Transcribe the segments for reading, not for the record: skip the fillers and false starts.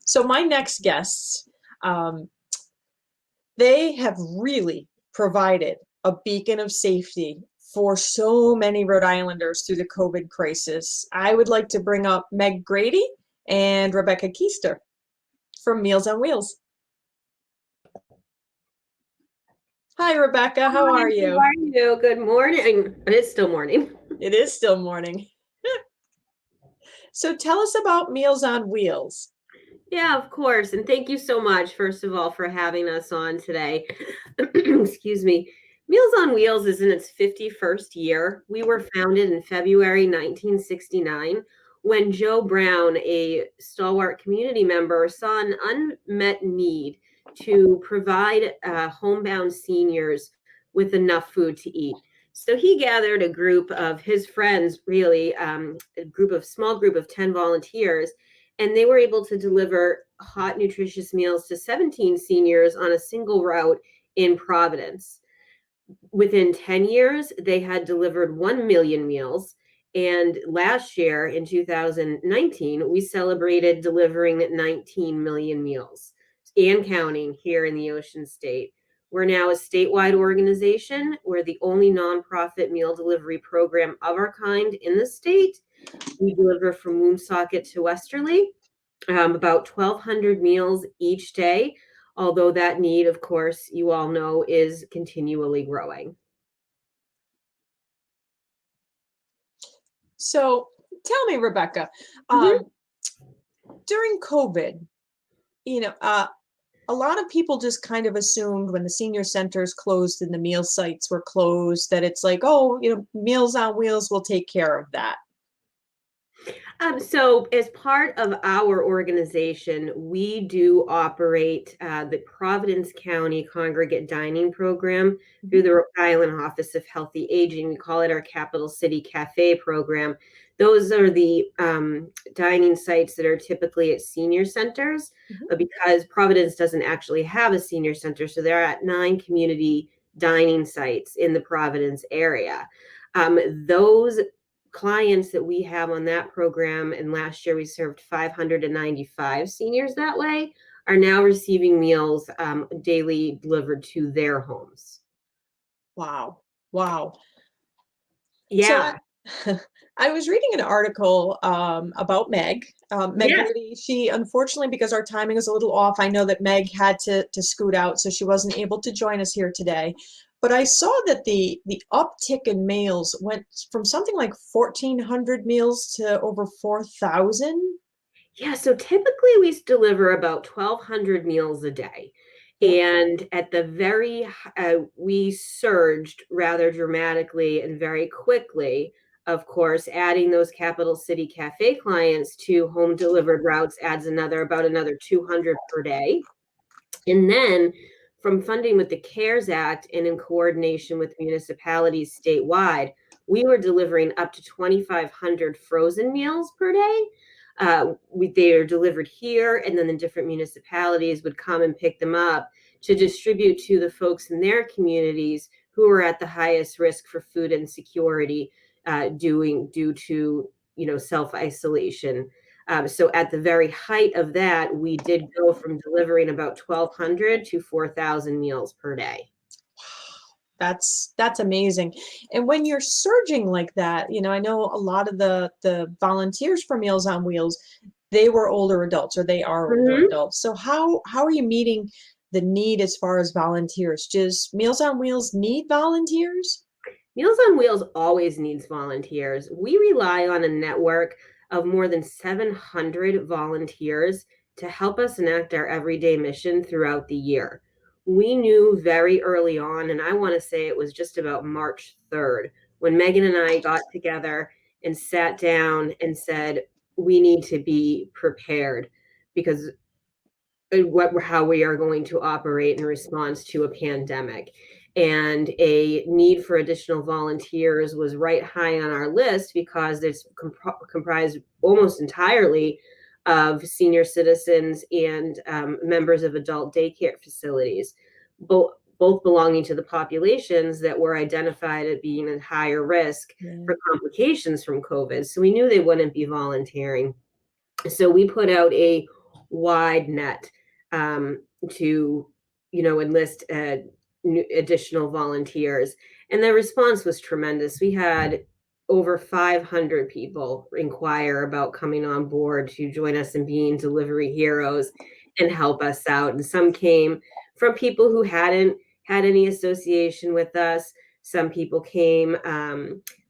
So my next guests, um, they have really provided a beacon of safety for so many Rhode Islanders through the COVID crisis. I would like to bring up Meg Grady and Rebecca Keister from Meals on Wheels. Hi, Rebecca. How Hi, are how you? are you? Good morning. It's still morning. It is still morning. So tell us about Meals on Wheels. Yeah, of course. And thank you so much, first of all, for having us on today. Excuse me. Meals on Wheels is in its 51st year. We were founded in February 1969 when Joe Brown, a stalwart community member, saw an unmet need to provide homebound seniors with enough food to eat. So he gathered a group of his friends, really, small group of 10 volunteers, and they were able to deliver hot, nutritious meals to 17 seniors on a single route in Providence. Within 10 years, they had delivered 1 million meals. And last year, in 2019, we celebrated delivering 19 million meals and counting here in the Ocean State. We're now a statewide organization. We're the only nonprofit meal delivery program of our kind in the state. We deliver from Woonsocket to Westerly, about 1,200 meals each day, although that need, of course, you all know, is continually growing. So tell me, Rebecca, Mhm. um, during COVID, you know, a lot of people just kind of assumed when the senior centers closed and the meal sites were closed that it's like, oh, Meals on Wheels will take care of that. So, as part of our organization, we do operate the Providence County Congregate Dining Program through Mhm. the Rhode Island Office of Healthy Aging. We call it our Capital City Cafe program. Those are the dining sites that are typically at senior centers Mhm. because Providence doesn't actually have a senior center. So, there are at 9 community dining sites in the Providence area. Those clients that we have on that program, and last year we served 595 seniors that way, are now receiving meals daily delivered to their homes. Wow. Wow. So Yeah. I was reading an article about Meg. Meg Yes. Grady, she unfortunately, because our timing is a little off, I know that Meg had to scoot out, so she wasn't able to join us here today. But I saw that the uptick in meals went from something like 1,400 meals to over 4,000. Yeah, so typically we deliver about 1,200 meals a day. Yep. And at the we surged rather dramatically and very quickly. Of course, adding those Capital City Cafe clients to home delivered routes adds about another 200 per day. And then from funding with the CARES Act and in coordination with municipalities statewide, we were delivering up to 2,500 frozen meals per day. They are delivered here, and then the different municipalities would come and pick them up to distribute to the folks in their communities who are at the highest risk for food insecurity, due to self isolation. So at the very height of that, we did go from delivering about 1,200 to 4,000 meals per day. That's amazing. And when you're surging like that, I know a lot of the volunteers for Meals on Wheels, they were older adults or they are older Mhm. adults. So how are you meeting the need as far as volunteers? Does Meals on Wheels need volunteers? Meals on Wheels always needs volunteers. We rely on a network of more than 700 volunteers to help us enact our everyday mission throughout the year. We knew very early on, and I want to say it was just about March 3rd, when Megan and I got together and sat down and said, we need to be prepared because how we are going to operate in response to a pandemic. And a need for additional volunteers was right high on our list because it's comprised almost entirely of senior citizens and members of adult daycare facilities, both belonging to the populations that were identified as being at higher risk Yeah. for complications from COVID. So we knew they wouldn't be volunteering. So we put out a wide net to, enlist additional volunteers. And the response was tremendous. We had over 500 people inquire about coming on board to join us in being delivery heroes and help us out. And some came from people who hadn't had any association with us. Some people came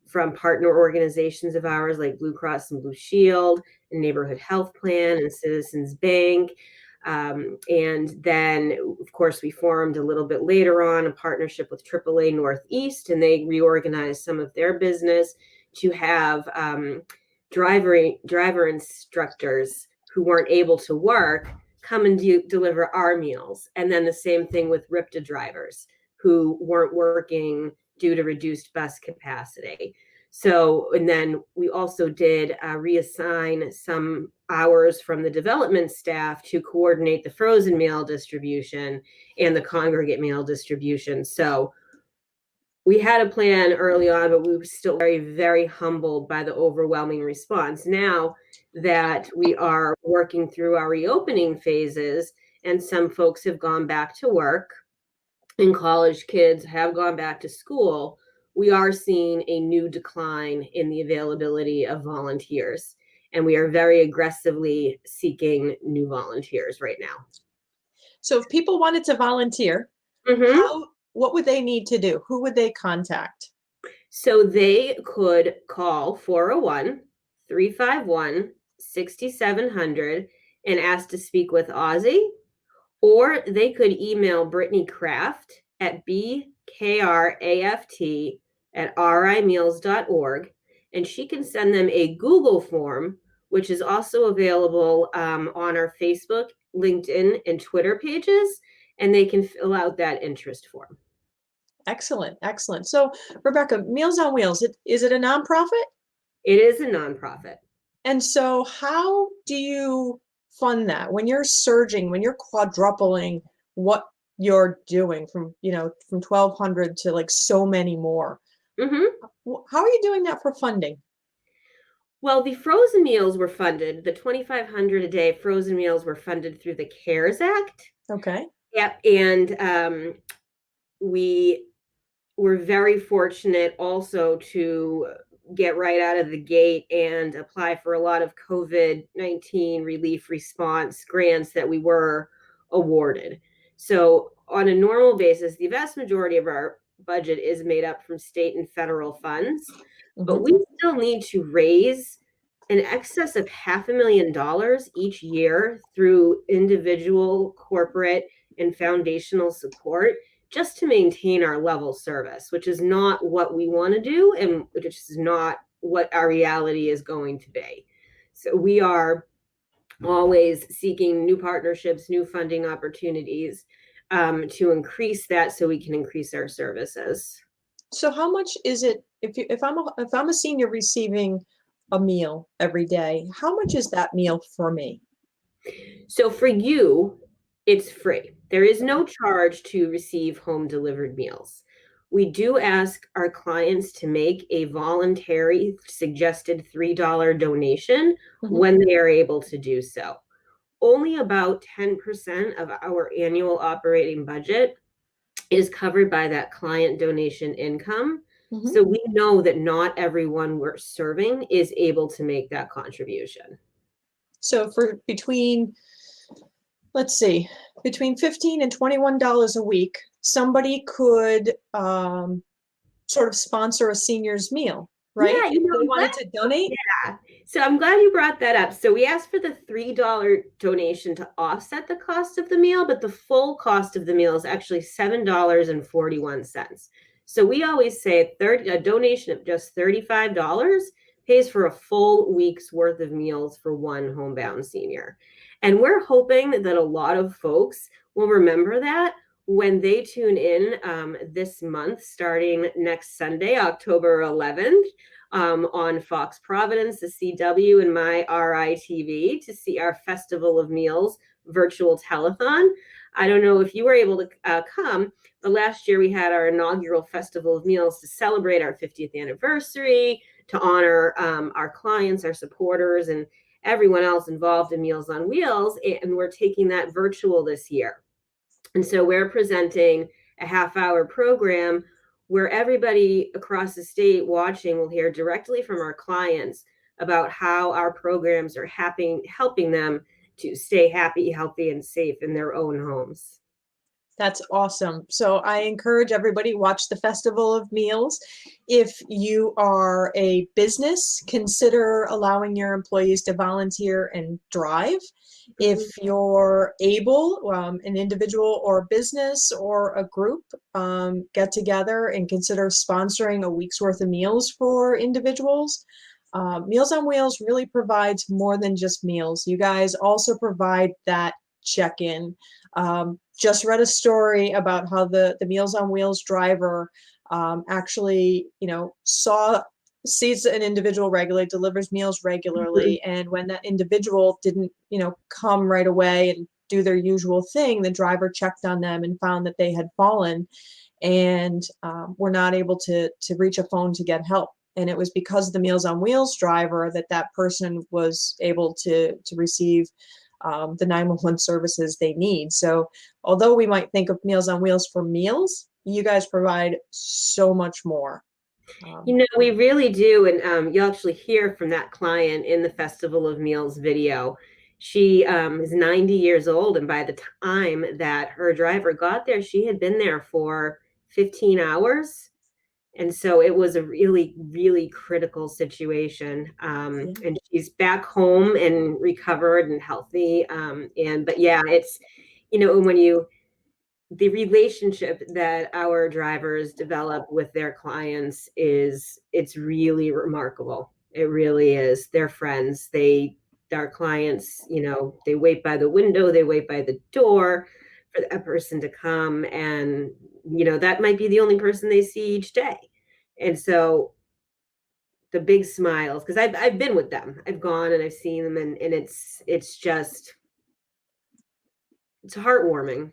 from partner organizations of ours like Blue Cross and Blue Shield and Neighborhood Health Plan and Citizens Bank. And then, of course, we formed a little bit later on a partnership with AAA Northeast, and they reorganized some of their business to have driver instructors who weren't able to work come and deliver our meals. And then the same thing with RIPTA drivers who weren't working due to reduced bus capacity. So, and then we also did reassign some hours from the development staff to coordinate the frozen meal distribution and the congregate meal distribution. So we had a plan early on, but we were still very, very humbled by the overwhelming response. Now that we are working through our reopening phases and some folks have gone back to work and college kids have gone back to school, we are seeing a new decline in the availability of volunteers. And we are very aggressively seeking new volunteers right now. So if people wanted to volunteer, what would they need to do? Who would they contact? So they could call 401-351-6700 and ask to speak with Ozzy, or they could email Brittany Kraft at bkraft@rimeals.org, and she can send them a Google form, which is also available on our Facebook, LinkedIn, and Twitter pages, and they can fill out that interest form. Excellent, excellent. So, Rebecca, Meals on Wheels, is it a nonprofit? It is a nonprofit. And so how do you fund that when you're surging, when you're quadrupling what you're doing from 1,200 to like so many more? How are you doing that for funding? Well, the frozen meals were funded. The $2,500 a day frozen meals were funded through the CARES Act. Okay. Yep. And we were very fortunate also to get right out of the gate and apply for a lot of COVID-19 relief response grants that we were awarded. So on a normal basis, the vast majority of our budget is made up from state and federal funds, but we still need to raise in excess of $500,000 each year through individual, corporate, and foundational support just to maintain our level service, which is not what we want to do and which is not what our reality is going to be. So we are always seeking new partnerships, new funding opportunities to increase that so we can increase our services. So how much is it if I'm a senior receiving a meal every day, how much is that meal for me? So for you, it's free. There is no charge to receive home delivered meals. We do ask our clients to make a voluntary suggested $3 donation when they are able to do so. Only about 10% of our annual operating budget is covered by that client donation income. So we know that not everyone we're serving is able to make that contribution. So for between $15 and $21 a week, somebody could sort of sponsor a senior's meal, right? Yeah, if they wanted to donate. Yeah. So I'm glad you brought that up. So we asked for the $3 donation to offset the cost of the meal, but the full cost of the meal is actually $7.41. So we always say a donation of just $35 pays for a full week's worth of meals for one homebound senior. And we're hoping that a lot of folks will remember that when they tune in this month, starting next Sunday, October 11th, on Fox Providence, the CW, and my RITV to see our Festival of Meals virtual telethon. I don't know if you were able to come, but last year we had our inaugural Festival of Meals to celebrate our 50th anniversary, to honor our clients, our supporters, and everyone else involved in Meals on Wheels, and we're taking that virtual this year. And so we're presenting a half-hour program where everybody across the state watching will hear directly from our clients about how our programs are helping them to stay happy, healthy, and safe in their own homes. That's awesome. So I encourage everybody watch the Festival of Meals. If you are a business, consider allowing your employees to volunteer and drive. If you're able, an individual or business or a group, get together and consider sponsoring a week's worth of meals for individuals. Meals on Wheels really provides more than just meals. You guys also provide that check-in. Just read a story about how the Meals on Wheels driver actually, sees an individual regularly, delivers meals regularly, and when that individual didn't, come right away and do their usual thing, the driver checked on them and found that they had fallen and were not able to reach a phone to get help. And it was because of the Meals on Wheels driver that that person was able to receive the 911 services they need. So although we might think of Meals on Wheels for meals, you guys provide so much more. We really do. And you'll actually hear from that client in the Festival of Meals video. She is 90 years old. And by the time that her driver got there, she had been there for 15 hours. And so it was a really, really critical situation. And she's back home and recovered and healthy. But yeah, it's, the relationship that our drivers develop with their clients it's really remarkable. It really is. They're friends. Our clients, they wait by the window, they wait by the door for a person to come, and that might be the only person they see each day. And so the big smiles, because I've been with them. I've gone and I've seen them, and it's just, it's heartwarming.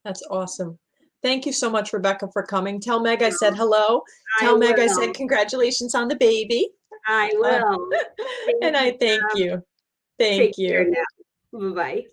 That's awesome. Thank you so much, Rebecca, for coming. Tell Meg I said hello. Tell Meg I said congratulations on the baby. I will. And I thank you. Thank you. Take care now. Bye-bye.